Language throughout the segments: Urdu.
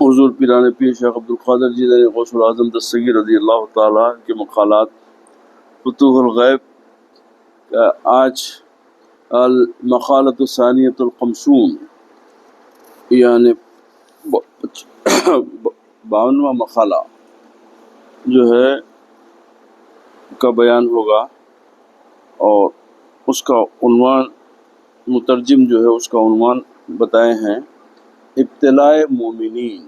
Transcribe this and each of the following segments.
حضور پیران پیر شیخ عبدالقادر جیلانی غوث العظم دستگیر رضی اللہ تعالیٰ کے مقالات فتوح الغیب کا آج المقالۃ الثانیۃ الخمسون یعنی 52واں مقالہ جو ہے کا بیان ہوگا، اور اس کا عنوان مترجم جو ہے اس کا عنوان بتائے ہیں ابتلاء مومنین،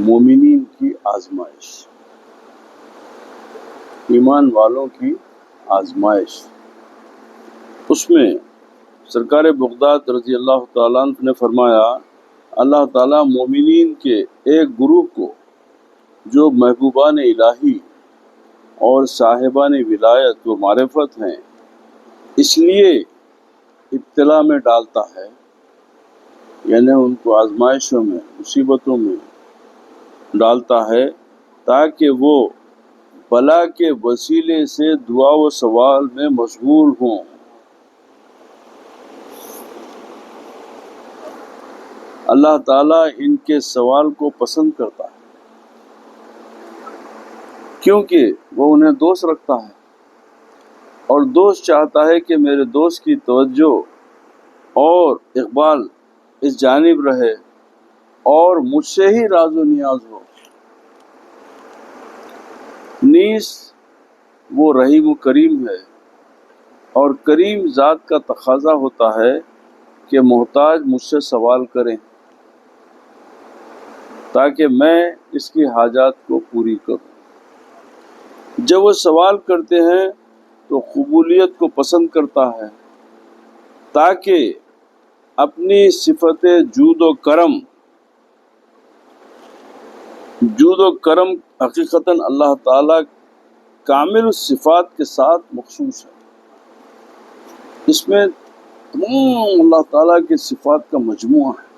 مومنین کی آزمائش، ایمان والوں کی آزمائش۔ اس میں سرکار بغداد رضی اللہ تعالیٰ عنہ نے فرمایا اللہ تعالیٰ مومنین کے ایک گروہ کو جو محبوبان الہی اور صاحبان ولایت و معرفت ہیں اس لیے ابتلا میں ڈالتا ہے، یعنی ان کو آزمائشوں میں مصیبتوں میں ڈالتا ہے تاکہ وہ بلا کے وسیلے سے دعا و سوال میں مشغول ہوں۔ اللہ تعالیٰ ان کے سوال کو پسند کرتا ہے کیونکہ وہ انہیں دوست رکھتا ہے، اور دوست چاہتا ہے کہ میرے دوست کی توجہ اور اقبال اس جانب رہے اور مجھ سے ہی راز و نیاز ہو۔ نیز وہ رحیم و کریم ہے، اور کریم ذات کا تقاضا ہوتا ہے کہ محتاج مجھ سے سوال کریں تاکہ میں اس کی حاجات کو پوری کروں۔ جب وہ سوال کرتے ہیں تو قبولیت کو پسند کرتا ہے تاکہ اپنی صفت جود و کرم حقیقتاً اللہ تعالیٰ کامل صفات کے ساتھ مخصوص ہے۔ اس میں تمام اللہ تعالیٰ کی صفات کا مجموعہ ہے،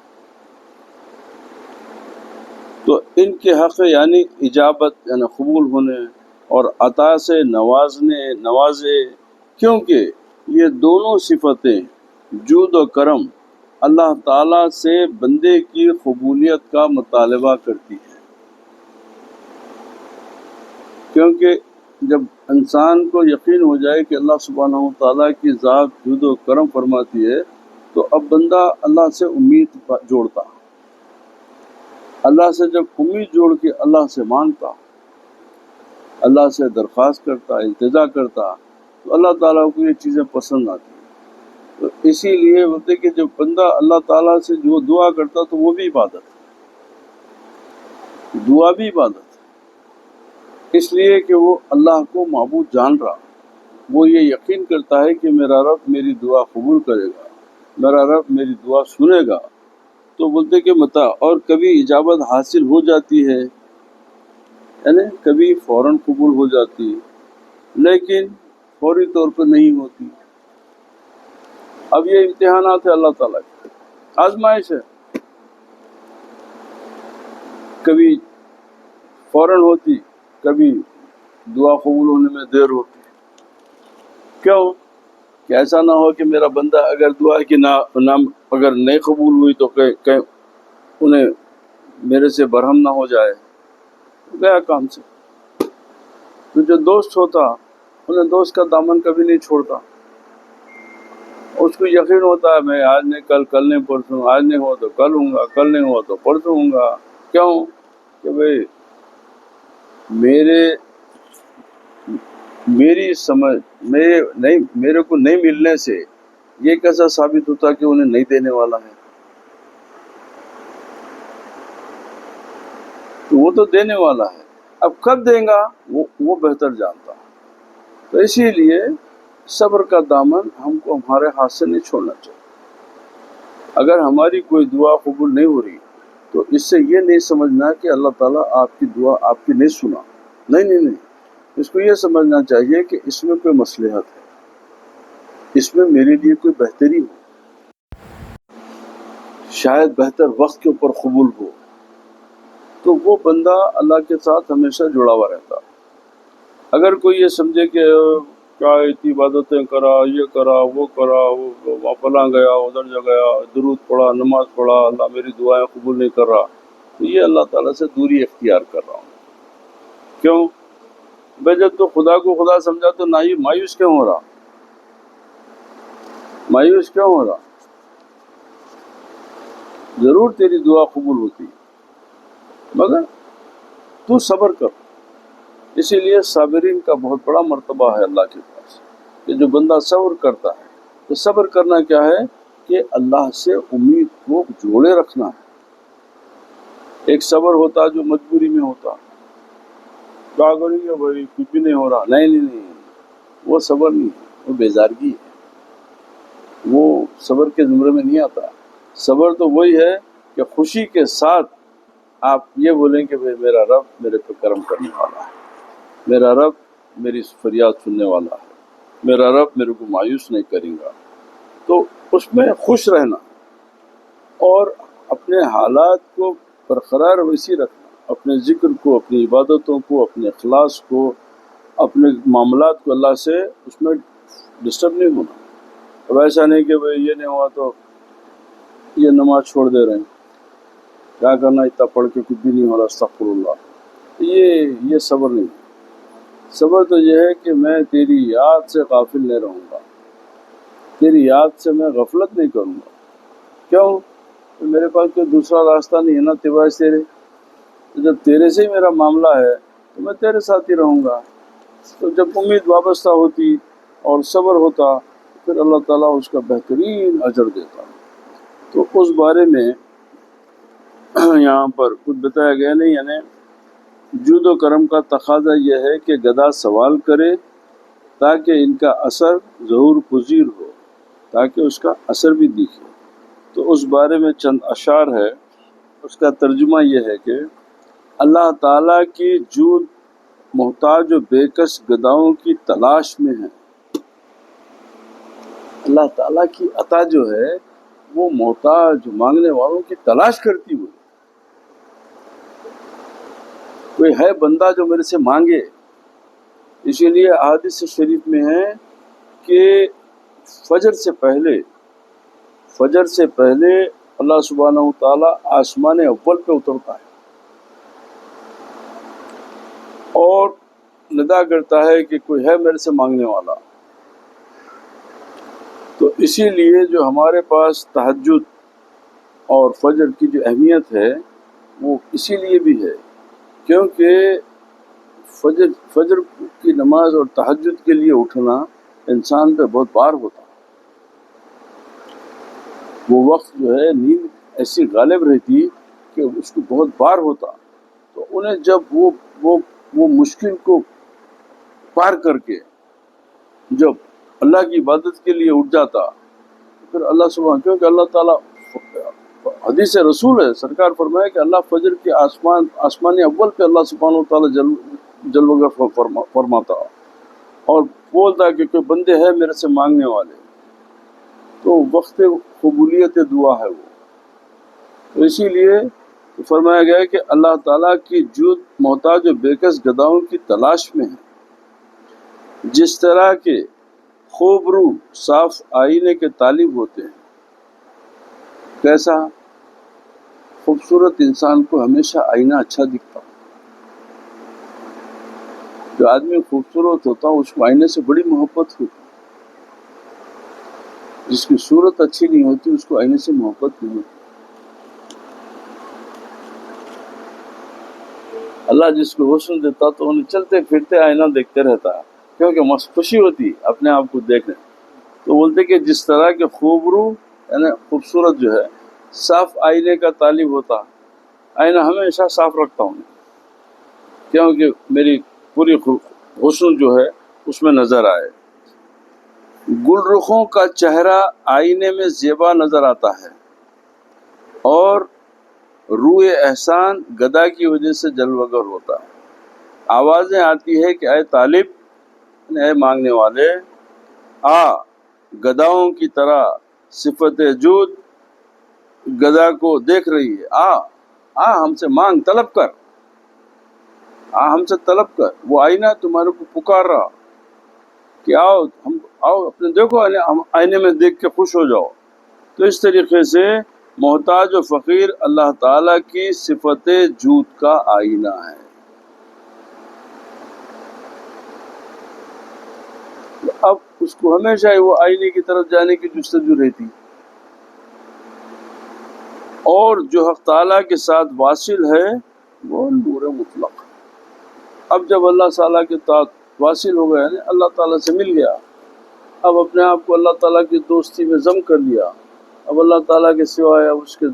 تو ان کے حق یعنی اجابت یعنی قبول ہونے اور عطا سے نوازے، کیونکہ یہ دونوں صفتیں جود و کرم اللہ تعالیٰ سے بندے کی قبولیت کا مطالبہ کرتی ہیں۔ کیونکہ جب انسان کو یقین ہو جائے کہ اللہ سبحانہ و تعالیٰ کی ذات جود و کرم فرماتی ہے تو اب بندہ اللہ سے امید جوڑتا، اللہ سے جب امید جوڑ کے اللہ سے مانگتا، اللہ سے درخواست کرتا، التجا کرتا، تو اللہ تعالیٰ کو یہ چیزیں پسند آتی ہیں۔ تو اسی لیے بولتے کہ جب بندہ اللہ تعالیٰ سے جو دعا کرتا تو وہ بھی عبادت ہے، دعا بھی عبادت ہے، اس لیے کہ وہ اللہ کو معبود جان رہا، وہ یہ یقین کرتا ہے کہ میرا رب میری دعا قبول کرے گا، میرا رب میری دعا سنے گا۔ تو بولتے کہ متا اور کبھی اجابت حاصل ہو جاتی ہے، یعنی کبھی فوراً قبول ہو جاتی لیکن فوری طور پر نہیں ہوتی۔ اب یہ امتحانات ہے اللہ تعالیٰ کی، آزمائش ہے، کبھی فوراً ہوتی، کبھی دعا قبول ہونے میں دیر ہوتی۔ کیوں کہ ایسا نہ ہو کہ میرا بندہ اگر دعا کی اگر نہیں قبول ہوئی تو کہ انہیں میرے سے برہم نہ ہو جائے، گیا کام سے۔ تو جو دوست ہوتا انہیں دوست کا دامن کبھی نہیں چھوڑتا، اس کو یقین ہوتا ہے میں آج نہیں کل، کل نہیں پرسوں، آج نہیں ہوا تو کل ہوں گا، کل نہیں ہوا تو پرسوں ہوں گا۔ کیوں کہ بھئی میری سمجھ میرے کو نہیں ملنے سے یہ کیسا ثابت ہوتا کہ انہیں نہیں دینے والا ہے؟ تو وہ تو دینے والا ہے، اب کب دیں گا وہ بہتر جانتا۔ تو اسی لیے صبر کا دامن ہم کو ہمارے ہاتھ سے نہیں چھوڑنا چاہیے۔ اگر ہماری کوئی دعا قبول نہیں ہو رہی تو اس سے یہ نہیں سمجھنا کہ اللہ تعالیٰ آپ کی دعا آپ کی نہیں سنا، نہیں، اس کو یہ سمجھنا چاہیے کہ اس میں کوئی مصلحت ہے، اس میں میرے لیے کوئی بہتری ہو، شاید بہتر وقت کے اوپر قبول ہو، تو وہ بندہ اللہ کے ساتھ ہمیشہ جڑا ہوا رہتا۔ اگر کوئی یہ سمجھے کہ کیا اتنی عبادتیں کرا، یہ کرا، وہ وہاں فلاں گیا، ادھر جا گیا، درود پڑھا، نماز پڑھا، اللہ میری دعائیں قبول نہیں کر رہا، تو یہ اللہ تعالیٰ سے دوری اختیار کر رہا ہوں۔ کیوں؟ بھائی جب تو خدا کو خدا سمجھا تو مایوس کیوں ہو رہا؟ مایوس کیوں ہو رہا؟ ضرور تیری دعا قبول ہوتی، مگر تو صبر کر۔ اسی لیے صابرین کا بہت بڑا مرتبہ ہے اللہ کے پاس، کہ جو بندہ صبر کرتا ہے، تو صبر کرنا کیا ہے کہ اللہ سے امید کو جوڑے رکھنا ہے۔ ایک صبر ہوتا جو مجبوری میں ہوتا، کیا کریں گے بھائی کچھ بھی نہیں ہو رہا، نہیں، وہ صبر نہیں ہے، وہ بیزارگی ہے، وہ صبر کے زمرے میں نہیں آتا۔ صبر تو وہی ہے کہ خوشی کے ساتھ آپ یہ بولیں کہ بھائی میرا رب میرے پہ کرم کرنے والا ہے، میرا رب میری فریاد سننے والا ہے، میرا رب میرے کو مایوس نہیں کرے گا۔ تو اس میں خوش رہنا اور اپنے حالات کو برقرار ویسی رکھنا، اپنے ذکر کو، اپنی عبادتوں کو، اپنے اخلاص کو، اپنے معاملات کو اللہ سے اس میں ڈسٹرب نہیں ہونا۔ اب ایسا نہیں کہ بھائی یہ نہیں ہوا تو یہ نماز چھوڑ دے رہے ہیں، کیا کرنا، اتنا پڑھ کے کچھ بھی نہیں ہو رہا، استغفر اللہ، یہ صبر نہیں۔ صبر تو یہ ہے کہ میں تیری یاد سے غافل نہیں رہوں گا، تیری یاد سے میں غفلت نہیں کروں گا۔ کیوں؟ کہ میرے پاس کوئی دوسرا راستہ نہیں ہے نا سوائے تیرے، جب تیرے سے ہی میرا معاملہ ہے تو میں تیرے ساتھ ہی رہوں گا۔ تو جب امید وابستہ ہوتی اور صبر ہوتا پھر اللہ تعالیٰ اس کا بہترین اجر دیتا۔ تو اس بارے میں یہاں پر کچھ بتایا گیا نہیں، یعنی جود و کرم کا تقاضا یہ ہے کہ گدھا سوال کرے تاکہ ان کا اثر ظہور پذیر ہو، تاکہ اس کا اثر بھی دکھے۔ تو اس بارے میں چند اشعار ہے، اس کا ترجمہ یہ ہے کہ اللہ تعالیٰ کی جود محتاج و بے کس گداؤں کی تلاش میں ہے۔ اللہ تعالیٰ کی عطا جو ہے وہ محتاج مانگنے والوں کی تلاش کرتی ہوئی، کوئی ہے بندہ جو میرے سے مانگے۔ اسی لیے احادیث شریف میں ہے کہ فجر سے پہلے اللہ سبحانہ و تعالیٰ آسمان اول پہ اترتا ہے اور ندا کرتا ہے کہ کوئی ہے میرے سے مانگنے والا۔ تو اسی لیے جو ہمارے پاس تہجد اور فجر کی جو اہمیت ہے وہ اسی لیے بھی ہے، کیونکہ فجر کی نماز اور تہجد کے لیے اٹھنا انسان پہ بہت بار ہوتا ہے۔ وہ وقت جو ہے نیند ایسی غالب رہتی کہ اس کو بہت بار ہوتا، تو انہیں جب وہ مشکل کو پار کر کے جب اللہ کی عبادت کے لیے اٹھ جاتا پھر اللہ سبحانہ، کیونکہ اللہ تعالیٰ حدیث رسول ہے، سرکار فرمایا کہ اللہ فجر کے آسمان اول پہ اللہ سبحانہ و تعالیٰ جلوہ فرماتا اور بولتا کہ کوئی بندے ہیں میرے سے مانگنے والے، تو وقت قبولیت دعا ہے وہ۔ تو اسی لیے فرمایا گیا ہے کہ اللہ تعالیٰ کی جود محتاج و بےکس گداؤں کی تلاش میں ہے، جس طرح کے خوب رو صاف آئینے کے طالب ہوتے ہیں۔ کیسا؟ خوبصورت انسان کو ہمیشہ آئینہ اچھا دکھتا، جو آدمی خوبصورت ہوتا اس کو آئینے سے بڑی محبت ہوتی، جس کی صورت اچھی نہیں ہوتی اس کو آئینے سے محبت نہیں ہوتی۔ اللہ جس کو حسن دیتا تو انہیں چلتے پھرتے آئینہ دیکھتے رہتا، کیونکہ خوشی ہوتی اپنے آپ کو دیکھنے۔ تو بولتے کہ جس طرح کے خوب رو یعنی خوبصورت جو ہے صاف آئینے کا طالب ہوتا، آئینہ ہمیشہ صاف رکھتا ہوں کیونکہ میری پوری حسن جو ہے اس میں نظر آئے۔ گل رخوں کا چہرہ آئینے میں زیبا نظر آتا ہے اور روئے احسان گدا کی وجہ سے جلوگر ہوتا ہے۔ آوازیں آتی ہے کہ اے طالب، اے مانگنے والے، آ گداؤں کی طرح صفت جود گدا کو دیکھ رہی ہے، آ ہم سے مانگ، طلب کر، ہم سے طلب کر، وہ آئینہ تمہارے کو پکار رہا۔ کہ آؤ اپنے دیکھو، ہم آئینے میں دیکھ کے خوش ہو جاؤ۔ تو اس طریقے سے محتاج و فقیر اللہ تعالیٰ کی صفت جود کا آئینہ ہے۔ اب اس کو ہمیشہ ہی وہ آئینے کی طرف جانے کی جستجو رہتی، اور جو حق تعالیٰ کے ساتھ واصل ہے وہ نور مطلق۔ اب جب اللہ تعالیٰ کے ساتھ واصل ہو گیا، یعنی اللہ تعالیٰ سے مل گیا، اب اپنے آپ کو اللہ تعالیٰ کی دوستی میں ضم کر لیا، اب اللہ تعالیٰ کے سوائے اب اس کے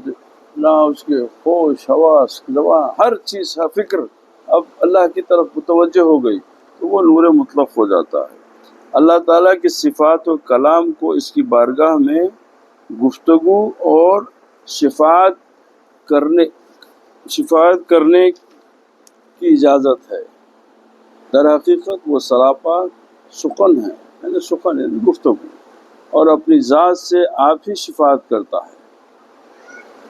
نہ اس کے ہوش، حواس، زبان، ہر چیز، ہر فکر اب اللہ کی طرف متوجہ ہو گئی، تو وہ نور مطلق ہو جاتا ہے۔ اللہ تعالیٰ کی صفات و کلام کو اس کی بارگاہ میں گفتگو اور شفاعت کرنے کی اجازت ہے۔ در حقیقت وہ سراپا سخن ہے، یعنی سخن یعنی گفتگو، اور اپنی ذات سے آپ ہی شفاعت کرتا ہے۔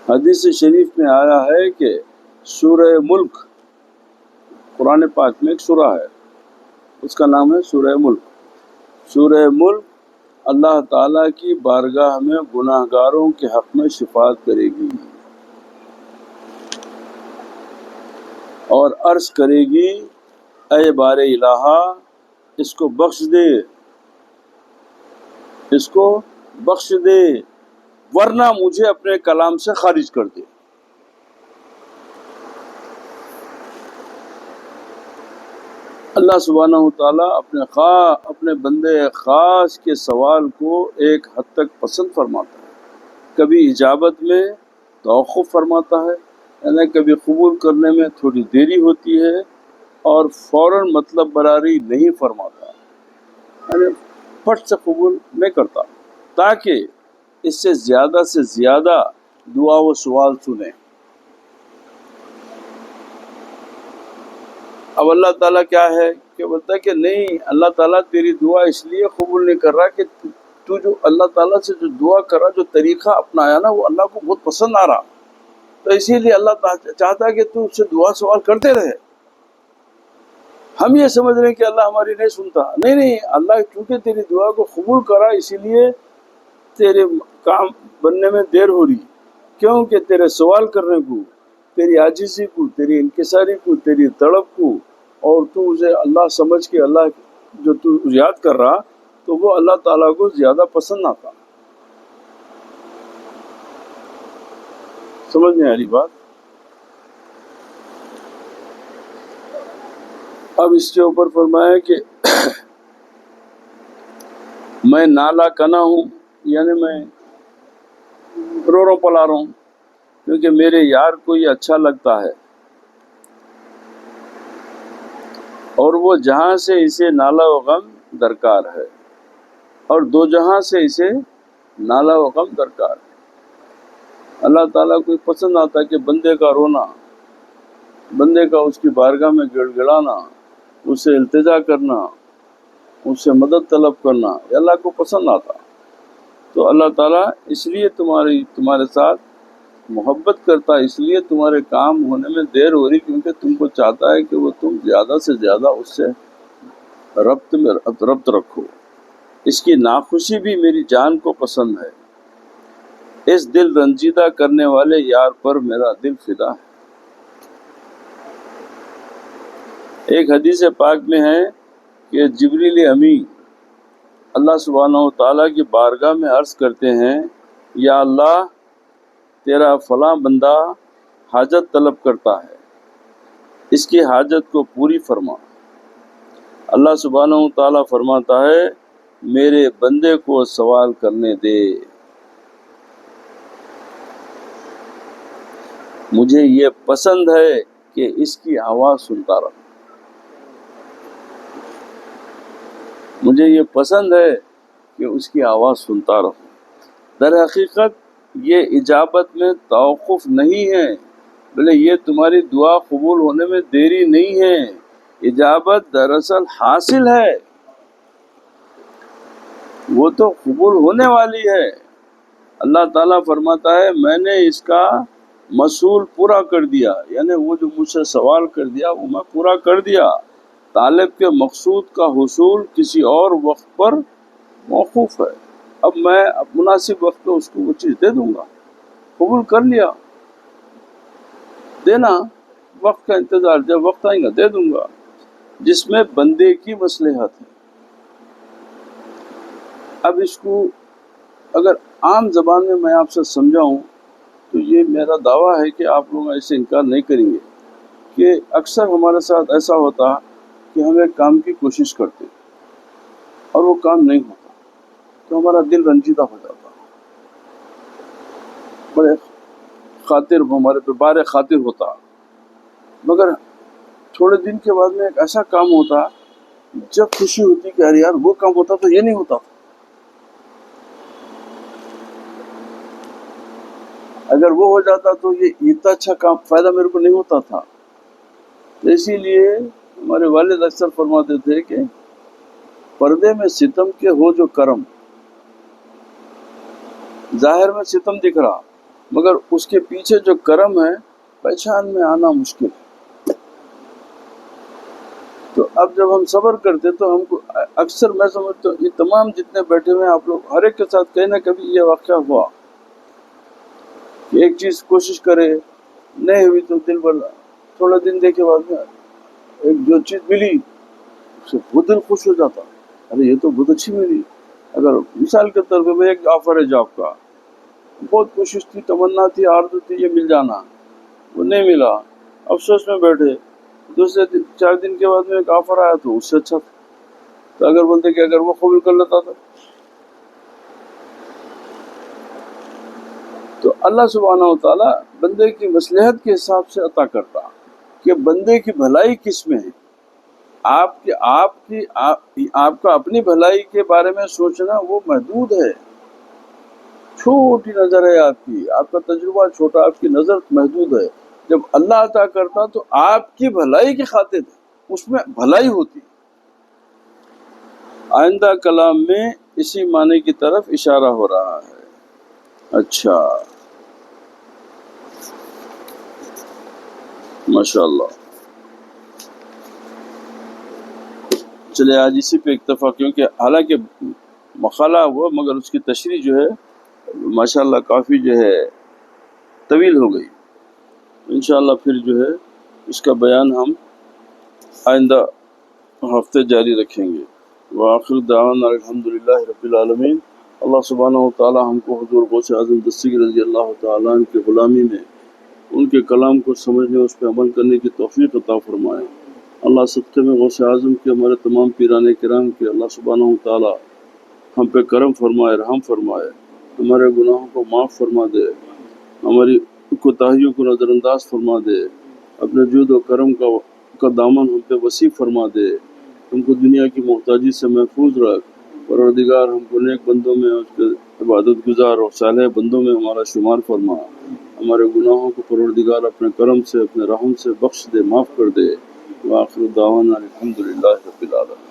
حدیث شریف میں آیا ہے کہ سورہ ملک، قرآن پاک میں ایک سورہ ہے، اس کا نام ہے سورہ ملک۔ سورہ ملک اللہ تعالیٰ کی بارگاہ میں گناہ گاروں کے حق میں شفاعت کرے گی اور عرض کرے گی، اے بار الہا، اس کو بخش دے، اس کو بخش دے، ورنہ مجھے اپنے کلام سے خارج کر دے۔ اللہ سبحانہ وتعالیٰ اپنے بندے خاص کے سوال کو ایک حد تک پسند فرماتا ہے، کبھی اجابت میں توقف فرماتا ہے، یعنی کبھی قبول کرنے میں تھوڑی دیری ہوتی ہے، اور فوراً مطلب براری نہیں فرماتا، یعنی پھٹ سے قبول نہیں کرتا، تاکہ اس سے زیادہ دعا و سوال سنیں۔ اب اللہ تعالیٰ کیا ہے کہ بولتا ہے کہ نہیں، اللہ تعالیٰ تیری دعا اس لیے قبول نہیں کر رہا کہ تو جو اللہ تعالیٰ سے جو دعا کر رہا، جو طریقہ اپنایا نا، وہ اللہ کو بہت پسند آ رہا، تو اسی لیے اللہ تعالیٰ چاہتا ہے کہ تو اس سے دعا سوال کرتے رہے۔ ہم یہ سمجھ رہے ہیں کہ اللہ ہماری نہیں سنتا، نہیں، اللہ چونکہ تیری دعا کو قبول کرا، اسی لیے تیرے کام بننے میں دیر ہو رہی، کیونکہ تیرے سوال کرنے کو، تیری عاجزی کو، تیری انکساری کو، تیری تڑپ کو، اور تو اسے اللہ سمجھ کے اللہ جو تو یاد کر رہا، تو وہ اللہ تعالیٰ کو زیادہ پسند آتا۔ سمجھ میں آ رہی بات؟ اب اس کے اوپر فرمایا کہ میں نالا کنا ہوں، یعنی میں رو پلا رہا ہوں، کیونکہ میرے یار کو یہ اچھا لگتا ہے، اور وہ جہاں سے اسے نالا و غم درکار ہے، اور دو جہاں سے اسے نالا و غم درکار ہے۔ اللہ تعالیٰ کو پسند آتا ہے کہ بندے کا رونا، بندے کا اس کی بارگاہ میں گڑ گڑانا، اس سے التجا کرنا، اس سے مدد طلب کرنا، یہ اللہ کو پسند آتا۔ تو اللہ تعالیٰ اس لیے تمہارے ساتھ محبت کرتا، اس لیے تمہارے کام ہونے میں دیر ہو رہی، کیونکہ تم کو چاہتا ہے کہ وہ تم زیادہ سے زیادہ اس سے ربط رکھو۔ اس کی ناخوشی بھی میری جان کو پسند ہے، اس دل رنجیدہ کرنے والے یار پر میرا دل فدا ہے۔ ایک حدیث پاک میں ہے کہ جبریل امین اللہ سبحانہ و تعالیٰ کی بارگاہ میں عرض کرتے ہیں، یا اللہ، تیرا فلاں بندہ حاجت طلب کرتا ہے، اس کی حاجت کو پوری فرما۔ اللہ سبحانہ و تعالیٰ فرماتا ہے، میرے بندے کو سوال کرنے دے، مجھے یہ پسند ہے کہ اس کی آواز سنتا رہوں، مجھے یہ پسند ہے کہ اس کی آواز سنتا رہوں۔ در حقیقت یہ اجابت میں توقف نہیں ہے، بلے یہ تمہاری دعا قبول ہونے میں دیری نہیں ہے، اجابت دراصل حاصل ہے، وہ تو قبول ہونے والی ہے۔ اللہ تعالیٰ فرماتا ہے، میں نے اس کا مسئول پورا کر دیا، یعنی وہ جو مجھ سے سوال کر دیا وہ میں پورا کر دیا، طالب کے مقصود کا حصول کسی اور وقت پر موقوف ہے۔ اب میں مناسب وقت پہ اس کو وہ چیز دے دوں گا، قبول کر لیا، دینا، وقت کا انتظار، جب وقت آئے گا دے دوں گا، جس میں بندے کی مصلحت ہے۔ اب اس کو اگر عام زبان میں آپ سے سمجھاؤں تو یہ میرا دعویٰ ہے کہ آپ لوگ ایسے انکار نہیں کریں گے کہ اکثر ہمارے ساتھ ایسا ہوتا کہ ہم ایک کام کی کوشش کرتے اور وہ کام نہیں ہوتا تو ہمارا دل رنجیدہ ہو جاتا، بڑے خاطر ہمارے پہ بار خاطر ہوتا، مگر تھوڑے دن کے بعد میں ایک ایسا کام ہوتا جب خوشی ہوتی کہ یار وہ کام ہوتا تو یہ نہیں ہوتا، اگر وہ ہو جاتا تو یہ اتنا اچھا کام فائدہ میرے کو نہیں ہوتا تھا۔ اسی لیے ہمارے والد اکثر فرماتے تھے کہ پردے میں ستم کے ہو جو کرم، ظاہر میں ستم دکھ رہا مگر اس کے پیچھے جو کرم ہے پہچان میں آنا مشکل ہے۔ تو اب جب ہم صبر کرتے تو ہم کو اکثر میں سمجھتا ہوں یہ تمام جتنے بیٹھے ہوئے ہیں آپ لوگ ہر ایک کے ساتھ کہیں نہ کبھی یہ واقعہ ہوا کہ ایک چیز کوشش کرے نہیں ہوئی تو دل بڑا، تھوڑا دن دیکھے بعد میں ایک جو چیز ملی اس سے بہت دل خوش ہو جاتا، ارے یہ تو بہت اچھی ملی۔ اگر مثال کے طور پہ ایک آفر ہے جاب کا، بہت کوشش تھی، تمنا تھی، آرزو تھی یہ مل جانا، وہ نہیں ملا، افسوس میں بیٹھے، دوسرے دن 4 دن کے بعد میں ایک آفر آیا تو اس سے اچھا تھا، تو اگر بولتے کہ اگر وہ قبول کر لیتا تھا تو اللہ سبحانہ و تعالیٰ بندے کی مصلحت کے حساب سے عطا کرتا کہ بندے کی بھلائی کس میں ہے۔ آپ کا اپنی بھلائی کے بارے میں سوچنا وہ محدود ہے، چھوٹی نظر ہے آپ کا تجربہ چھوٹا، آپ کی نظر محدود ہے۔ جب اللہ عطا کرتا تو آپ کی بھلائی کی خاطر اس میں بھلائی ہوتی۔ آئندہ کلام میں اسی معنی کی طرف اشارہ ہو رہا ہے۔ اچھا، ماشاءاللہ، چلے آج اسی پہ اکتفا، کیونکہ حالانکہ مقالہ ہوا مگر اس کی تشریح جو ہے ماشاءاللہ کافی جو ہے طویل ہو گئی۔ انشاءاللہ پھر جو ہے اس کا بیان ہم آئندہ ہفتے جاری رکھیں گے۔ وآخر دعوانا الحمدللہ رب العالمین۔ اللہ سبحانہ و تعالی ہم کو حضور غوث اعظم دستگیر رضی اللہ تعالیٰ عنہ کی غلامی میں ان کے کلام کو سمجھنے، اس پہ عمل کرنے کی توفیق عطا فرمائے۔ اللہ صدقے میں غوث اعظم کے ہمارے تمام پیران کرام کے اللہ سبحانہ و تعالی ہم پہ کرم فرمائے، رحم فرمائے، ہمارے گناہوں کو معاف فرما دے، ہماری کوتاہیوں کو نظر انداز فرما دے، اپنے جود و کرم کا دامن ہم پہ وسیع فرما دے، ہم کو دنیا کی محتاجی سے محفوظ رکھ، پروردگار ہم کو نیک بندوں میں، اس کے عبادت گزار اور صالح بندوں میں ہمارا شمار فرما، ہمارے گناہوں کو پروردگار اپنے کرم سے، اپنے رحم سے بخش دے، معاف کر دے۔ وآخر دعوانا الحمدللہ رب العالمین۔